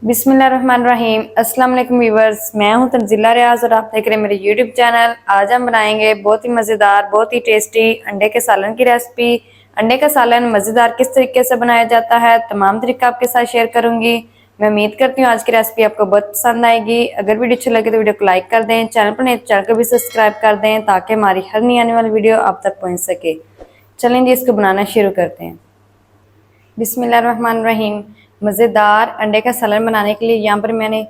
बिस्मिल्लाहिर्रहमानिर्रहीम। अस्सलाम वालेकुम व्यूअर्स, मैं हूं तंजीला रियाज और आप देख रहे हैं मेरे यूट्यूब चैनल। आज हम बनाएंगे बहुत ही मज़ेदार, बहुत ही टेस्टी अंडे के सालन की रेसिपी। अंडे का सालन मज़ेदार किस तरीके से बनाया जाता है, तमाम तरीका आपके साथ शेयर करूंगी। मैं उम्मीद करती हूँ आज की रेसिपी आपको बहुत पसंद आएगी। अगर वीडियो अच्छी लगे तो वीडियो को लाइक कर दें, चैनल पर नए चैनल को भी सब्सक्राइब कर दें ताकि हमारी हर नई आने वाली वीडियो आप तक पहुँच सके। चलें जी, इसको बनाना शुरू करते हैं। बिस्मिल्लाहिर्रहमानिर्रहीम। मज़ेदार अंडे का सालन बनाने के लिए यहाँ पर मैंने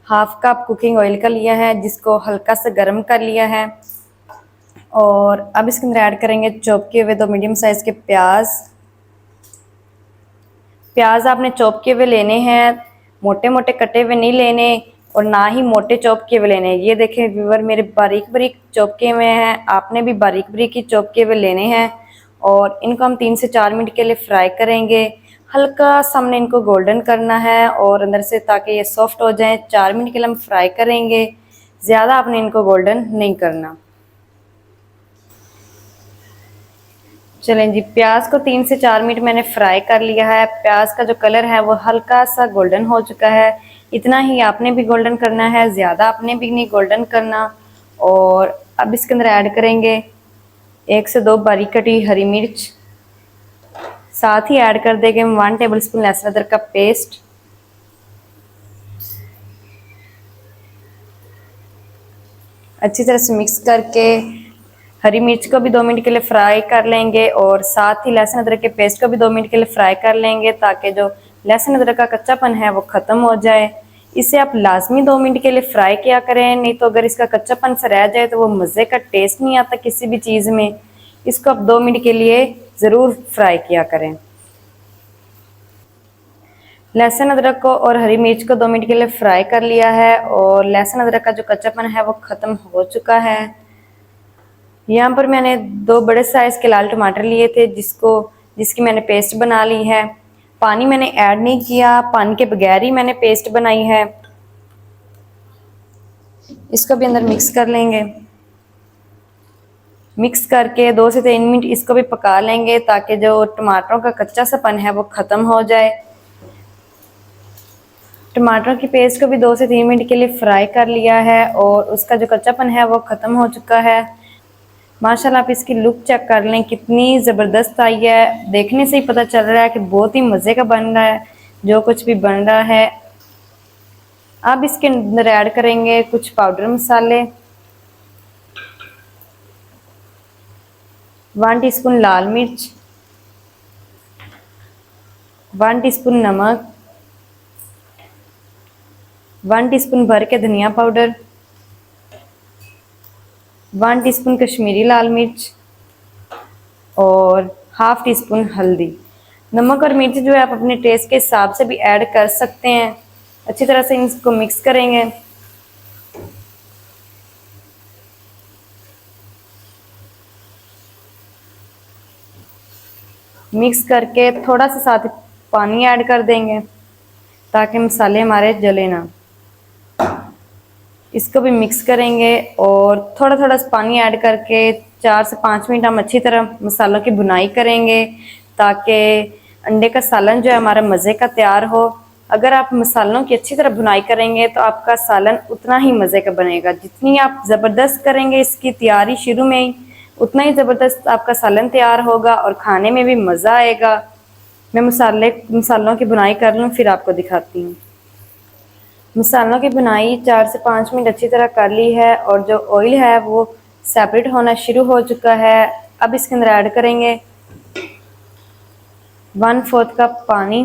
हाफ कप कुकिंग ऑयल का लिया है, जिसको हल्का सा गर्म कर लिया है। और अब इसके अंदर ऐड करेंगे चॉप किए हुए 2 मीडियम साइज़ के प्याज। प्याज आपने चॉप किए हुए लेने हैं, मोटे मोटे कटे हुए नहीं लेने और ना ही मोटे चॉप किए हुए लेने। ये देखें व्यूअर, मेरे बारीक बारीक चॉप किए हुए हैं, आपने भी बारीक बारीक ही चॉप किए हुए लेने हैं। और इनको हम 3 से 4 मिनट के लिए फ्राई करेंगे। हल्का सा हमने इनको गोल्डन करना है और अंदर से, ताकि ये सॉफ्ट हो जाएं। 4 मिनट के लिए हम फ्राई करेंगे, ज़्यादा आपने इनको गोल्डन नहीं करना। चलें जी, प्याज को 3 से 4 मिनट मैंने फ्राई कर लिया है। प्याज का जो कलर है वो हल्का सा गोल्डन हो चुका है। इतना ही आपने भी गोल्डन करना है, ज़्यादा आपने भी नहीं गोल्डन करना। और अब इसके अंदर ऐड करेंगे 1 से 2 बारीक कटी हरी मिर्च। साथ ही ऐड कर देंगे 1 टेबल स्पून लहसुन अदरक का पेस्ट। अच्छी तरह से मिक्स करके हरी मिर्च को भी 2 मिनट के लिए फ्राई कर लेंगे और साथ ही लहसुन अदरक के पेस्ट को भी 2 मिनट के लिए फ्राई कर लेंगे, ताकि जो लहसुन अदरक का कच्चापन है वो ख़त्म हो जाए। इसे आप लाजमी 2 मिनट के लिए फ्राई किया करें, नहीं तो अगर इसका कच्चापन से रह जाए तो वो मज़े का टेस्ट नहीं आता किसी भी चीज़ में। इसको आप 2 मिनट के लिए ज़रूर फ्राई किया करें। लहसुन अदरक को और हरी मिर्च को 2 मिनट के लिए फ्राई कर लिया है और लहसुन अदरक का जो कच्चापन है वो ख़त्म हो चुका है। यहाँ पर मैंने 2 बड़े साइज़ के लाल टमाटर लिए थे, जिसकी मैंने पेस्ट बना ली है। पानी मैंने ऐड नहीं किया, पानी के बगैर ही मैंने पेस्ट बनाई है। इसको भी अंदर मिक्स कर लेंगे। मिक्स करके 2 से 3 मिनट इसको भी पका लेंगे, ताकि जो टमाटरों का कच्चा सापन है वो ख़त्म हो जाए। टमाटर की पेस्ट को भी 2 से 3 मिनट के लिए फ्राई कर लिया है और उसका जो कच्चापन है वो ख़त्म हो चुका है। माशाल्लाह, आप इसकी लुक चेक कर लें, कितनी ज़बरदस्त आई है। देखने से ही पता चल रहा है कि बहुत ही मज़े का बन रहा है जो कुछ भी बन रहा है। अब इसके अंदर ऐड करेंगे कुछ पाउडर मसाले। 1 टीस्पून लाल मिर्च, 1 टीस्पून नमक, 1 टीस्पून भर के धनिया पाउडर, 1 टीस्पून कश्मीरी लाल मिर्च और हाफ टी स्पून हल्दी। नमक और मिर्च जो है आप अपने टेस्ट के हिसाब से भी ऐड कर सकते हैं। अच्छी तरह से इसको मिक्स करेंगे। मिक्स करके थोड़ा सा साथ पानी ऐड कर देंगे, ताकि मसाले हमारे जले ना। इसको भी मिक्स करेंगे और थोड़ा थोड़ा पानी ऐड करके 4 से 5 मिनट हम अच्छी तरह मसालों की भुनाई करेंगे, ताकि अंडे का सालन जो है हमारा मज़े का तैयार हो। अगर आप मसालों की अच्छी तरह भुनाई करेंगे तो आपका सालन उतना ही मज़े का बनेगा। जितनी आप ज़बरदस्त करेंगे इसकी तैयारी शुरू में ही, उतना ही ज़बरदस्त आपका सालन तैयार होगा और खाने में भी मज़ा आएगा। मैं मसालों की भुनाई कर लूँ फिर आपको दिखाती हूँ। मसालों की भुनाई 4 से 5 मिनट अच्छी तरह कर ली है और जो ऑयल है वो सेपरेट होना शुरू हो चुका है। अब इसके अंदर ऐड करेंगे 1/4 कप पानी।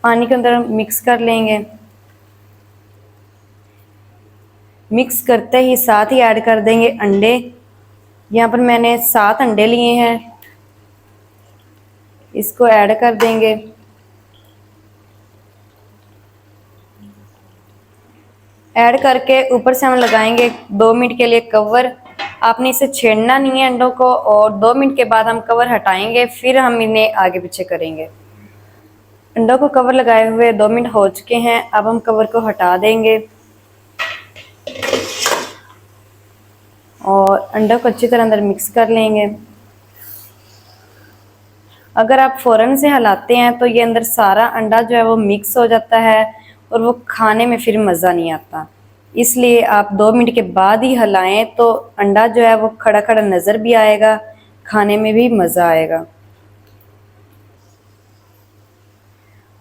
पानी के अंदर मिक्स कर लेंगे। मिक्स करते ही साथ ही ऐड कर देंगे अंडे। यहाँ पर मैंने 7 अंडे लिए हैं, इसको ऐड कर देंगे। ऐड करके ऊपर से हम लगाएंगे 2 मिनट के लिए कवर। आपने इसे छेड़ना नहीं है अंडों को, और 2 मिनट के बाद हम कवर हटाएंगे, फिर हम इन्हें आगे पीछे करेंगे। अंडों को कवर लगाए हुए 2 मिनट हो चुके हैं। अब हम कवर को हटा देंगे और अंडों को अच्छी तरह अंदर मिक्स कर लेंगे। अगर आप फ़ौरन से हिलाते हैं तो ये अंदर सारा अंडा जो है वो मिक्स हो जाता है और वो खाने में फिर मज़ा नहीं आता। इसलिए आप 2 मिनट के बाद ही हिलाएं तो अंडा जो है वो खड़ा खड़ा नज़र भी आएगा, खाने में भी मज़ा आएगा।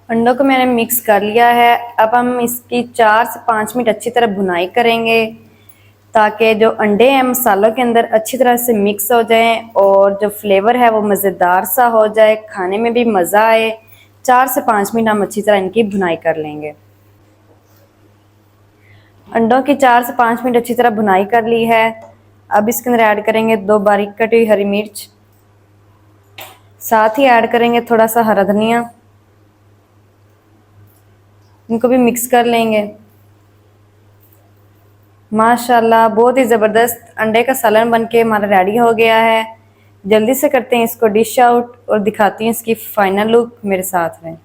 अंडों को मैंने मिक्स कर लिया है। अब हम इसकी 4 से 5 मिनट अच्छी तरह भुनाई करेंगे ताकि जो अंडे हैं मसालों के अंदर अच्छी तरह से मिक्स हो जाएं और जो फ्लेवर है वो मज़ेदार सा हो जाए, खाने में भी मज़ा आए। 4 से 5 मिनट हम अच्छी तरह इनकी भुनाई कर लेंगे। अंडों की 4 से 5 मिनट अच्छी तरह भुनाई कर ली है। अब इसके अंदर ऐड करेंगे 2 बारीक कटी हुई हरी मिर्च, साथ ही ऐड करेंगे थोड़ा सा हरा धनिया। इनको भी मिक्स कर लेंगे। माशाल्लाह बहुत ही ज़बरदस्त अंडे का सालन बनके हमारा रेडी हो गया है। जल्दी से करते हैं इसको डिश आउट और दिखाती हूँ इसकी फाइनल लुक, मेरे साथ में।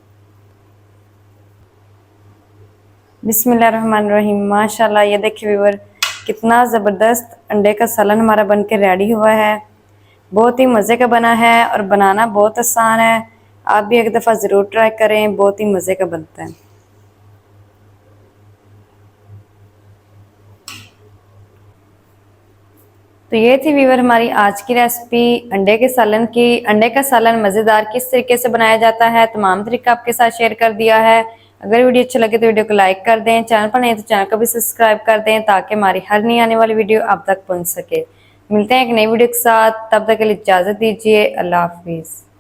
बिस्मिल्लाहिर्रहमानिर्रहीम। माशाल्लाह ये देखिए व्यूअर, कितना ज़बरदस्त अंडे का सालन हमारा बनके रेडी हुआ है। बहुत ही मज़े का बना है और बनाना बहुत आसान है। आप भी एक दफ़ा ज़रूर ट्राई करें, बहुत ही मज़े का बनता है। तो ये थी व्यूअर हमारी आज की रेसिपी अंडे के सालन की। अंडे का सालन मज़ेदार किस तरीके से बनाया जाता है तमाम तरीका आपके साथ शेयर कर दिया है। अगर वीडियो अच्छा लगे तो वीडियो को लाइक कर दें, चैनल पर नहीं तो चैनल को भी सब्सक्राइब कर दें ताकि हमारी हर नई आने वाली वीडियो आप तक पहुंच सके। मिलते हैं एक नई वीडियो के साथ, तब तक के लिए इजाज़त दीजिए। अल्लाह हाफिज़।